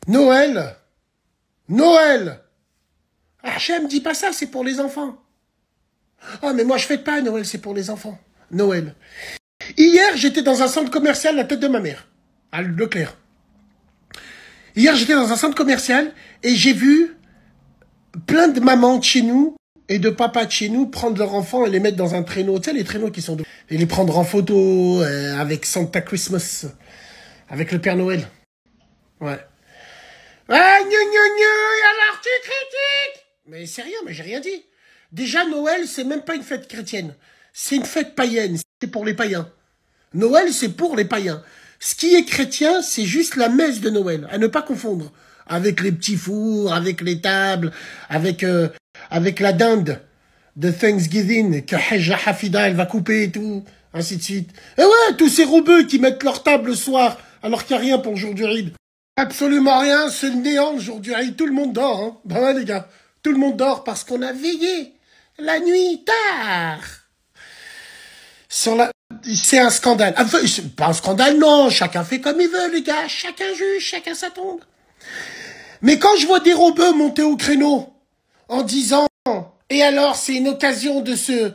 Noël. Noël. Hachem, dis pas ça, c'est pour les enfants. Ah, mais moi, je fête pas Noël, c'est pour les enfants. Noël. Hier, j'étais dans un centre commercial, la tête de ma mère, à Leclerc. Hier, j'étais dans un centre commercial et j'ai vu plein de mamans de chez nous et de papas de chez nous prendre leurs enfants et les mettre dans un traîneau. Tu sais, les traîneaux qui sont... Et les prendre en photo avec Santa Christmas, avec le Père Noël. Ouais. Ah, alors tu critiques? Mais c'est rien, mais j'ai rien dit. Déjà, Noël, c'est même pas une fête chrétienne. C'est une fête païenne, c'est pour les païens. Noël, c'est pour les païens. Ce qui est chrétien, c'est juste la messe de Noël, à ne pas confondre. Avec les petits fours, avec les tables, avec la dinde de Thanksgiving, que Hajja Hafida, elle va couper et tout, ainsi de suite. Et ouais, tous ces robeux qui mettent leur table le soir, alors qu'il n'y a rien pour le jour du Ride. Absolument rien, c'est le néant le jour du Ride. Tout le monde dort, hein. Ben ouais, les gars, tout le monde dort parce qu'on a veillé la nuit tard. C'est un scandale. Enfin, c'est pas un scandale, non. Chacun fait comme il veut, les gars. Chacun juge, chacun sa tombe. Mais quand je vois des robeux monter au créneau en disant « Et alors, c'est une occasion de se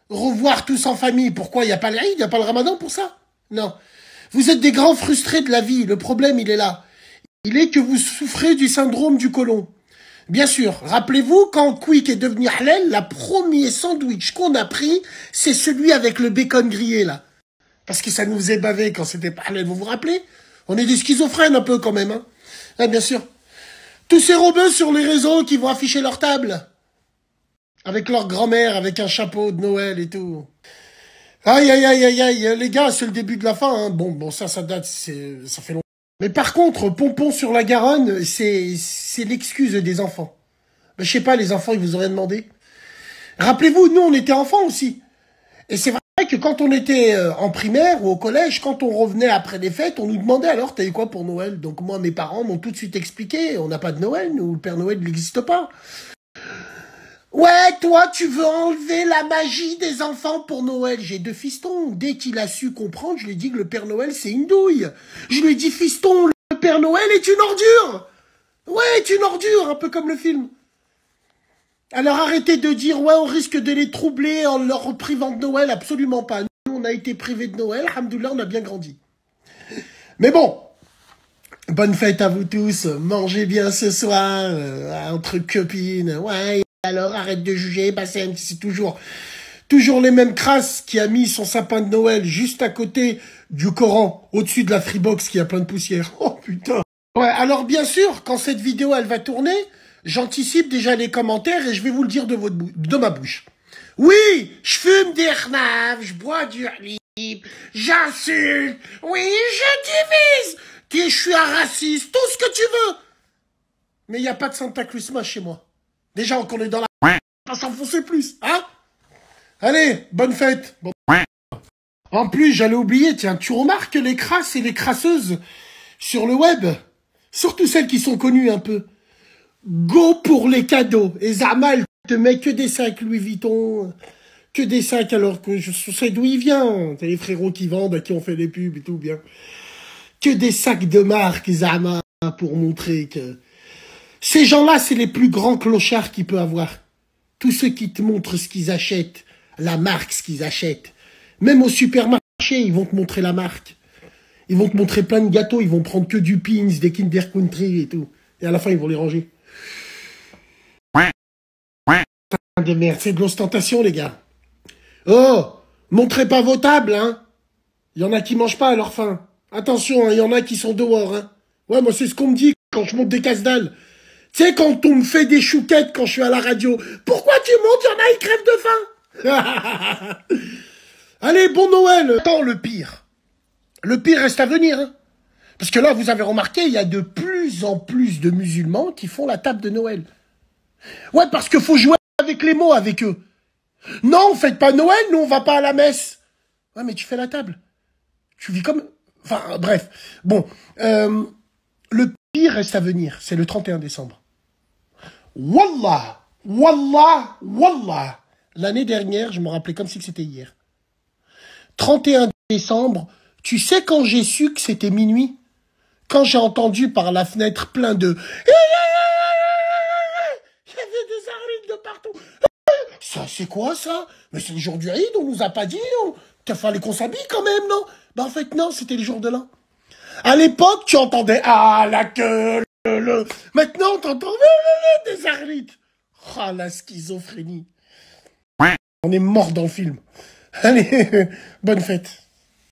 revoir tous en famille. » Pourquoi il n'y a pas le Eid, il n'y a pas le Ramadan pour ça? Non. Vous êtes des grands frustrés de la vie. Le problème, il est là. Il est que vous souffrez du syndrome du côlon. Bien sûr, rappelez-vous, quand Quick est devenu halal, le premier sandwich qu'on a pris, c'est celui avec le bacon grillé, là. Parce que ça nous faisait baver quand c'était pas halal, vous vous rappelez? On est des schizophrènes un peu quand même, hein. Ah, bien sûr. Tous ces robeux sur les réseaux qui vont afficher leur table. Avec leur grand-mère, avec un chapeau de Noël et tout. Aïe, aïe, aïe, aïe, aïe, les gars, c'est le début de la fin, hein. Bon, ça date, ça fait longtemps. Mais par contre, pompon sur la Garonne, c'est l'excuse des enfants. Ben, je sais pas, les enfants, ils vous auraient demandé. Rappelez-vous, nous, on était enfants aussi. Et c'est vrai que quand on était en primaire ou au collège, quand on revenait après des fêtes, on nous demandait alors, t'as eu quoi pour Noël? Donc moi, mes parents m'ont tout de suite expliqué, on n'a pas de Noël, nous, le Père Noël n'existe pas. Ouais, toi, tu veux enlever la magie des enfants pour Noël. J'ai 2 fistons. Dès qu'il a su comprendre, je lui ai dit que le Père Noël, c'est une douille. Je lui ai dit, fiston, le Père Noël est une ordure. Ouais, est une ordure, un peu comme le film. Alors arrêtez de dire, ouais, on risque de les troubler en leur privant de Noël. Absolument pas. Nous, on a été privés de Noël. Alhamdoulilah, on a bien grandi. Mais bon, bonne fête à vous tous. Mangez bien ce soir, entre copines. Ouais. Alors arrête de juger, Bassem, c'est toujours les mêmes crasses qui a mis son sapin de Noël juste à côté du Coran, au-dessus de la Freebox qui a plein de poussière. Oh putain. Ouais, alors bien sûr, quand cette vidéo elle va tourner, j'anticipe déjà les commentaires et je vais vous le dire de ma bouche. Oui, je fume des Rnav, je bois du Halib, j'insulte, oui, je divise, je suis un raciste, tout ce que tu veux. Mais il n'y a pas de Santa Christmas chez moi. Déjà, qu'on est dans la... pas s'enfoncer plus, hein? Allez, bonne fête. Bon. En plus, j'allais oublier, tiens, tu remarques les crasses et les crasseuses sur le web, surtout celles qui sont connues un peu. Go pour les cadeaux. Et Zamal te met que des sacs Louis Vuitton, que des sacs alors que je sais d'où il vient. T'as les frérots qui vendent, à qui on fait des pubs et tout, bien. Que des sacs de marque, Zama, pour montrer que... Ces gens-là, c'est les plus grands clochards qu'il peut avoir. Tous ceux qui te montrent ce qu'ils achètent, la marque, ce qu'ils achètent. Même au supermarché, ils vont te montrer la marque. Ils vont te montrer plein de gâteaux, ils vont prendre que du Pins, des Kinder Country et tout. Et à la fin, ils vont les ranger. De merde, c'est de l'ostentation, les gars. Oh, montrez pas vos tables, hein. Il y en a qui mangent pas à leur faim. Attention, hein, il y en a qui sont dehors, hein. Ouais, moi, c'est ce qu'on me dit quand je monte des casse-dalles. Tu sais, quand on me fait des chouquettes quand je suis à la radio, pourquoi tu montes, il y en a, ils crèvent de faim. Allez, bon Noël. Attends, le pire. Le pire reste à venir, hein. Parce que là, vous avez remarqué, il y a de plus en plus de musulmans qui font la table de Noël. Ouais, parce qu'il faut jouer avec les mots avec eux. Non, faites pas Noël, nous on va pas à la messe. Ouais, mais tu fais la table. Tu vis comme... Enfin, bref. Bon, le pire reste à venir, c'est le 31 décembre. Wallah, wallah, wallah. L'année dernière, je me rappelais comme si c'était hier. 31 décembre, tu sais quand j'ai su que c'était minuit? Quand j'ai entendu par la fenêtre plein de... Il y avait des araignées de partout. Ça, c'est quoi, ça? Mais c'est le jour du Eid, on nous a pas dit. Il fallait qu'on s'habille quand même, non? Bah, en fait, non, c'était le jour de l'an. À l'époque, tu entendais... Ah, la queue, le... Maintenant, t'entends... Des araignées. Ah, la schizophrénie. On est mort dans le film. Allez, bonne fête.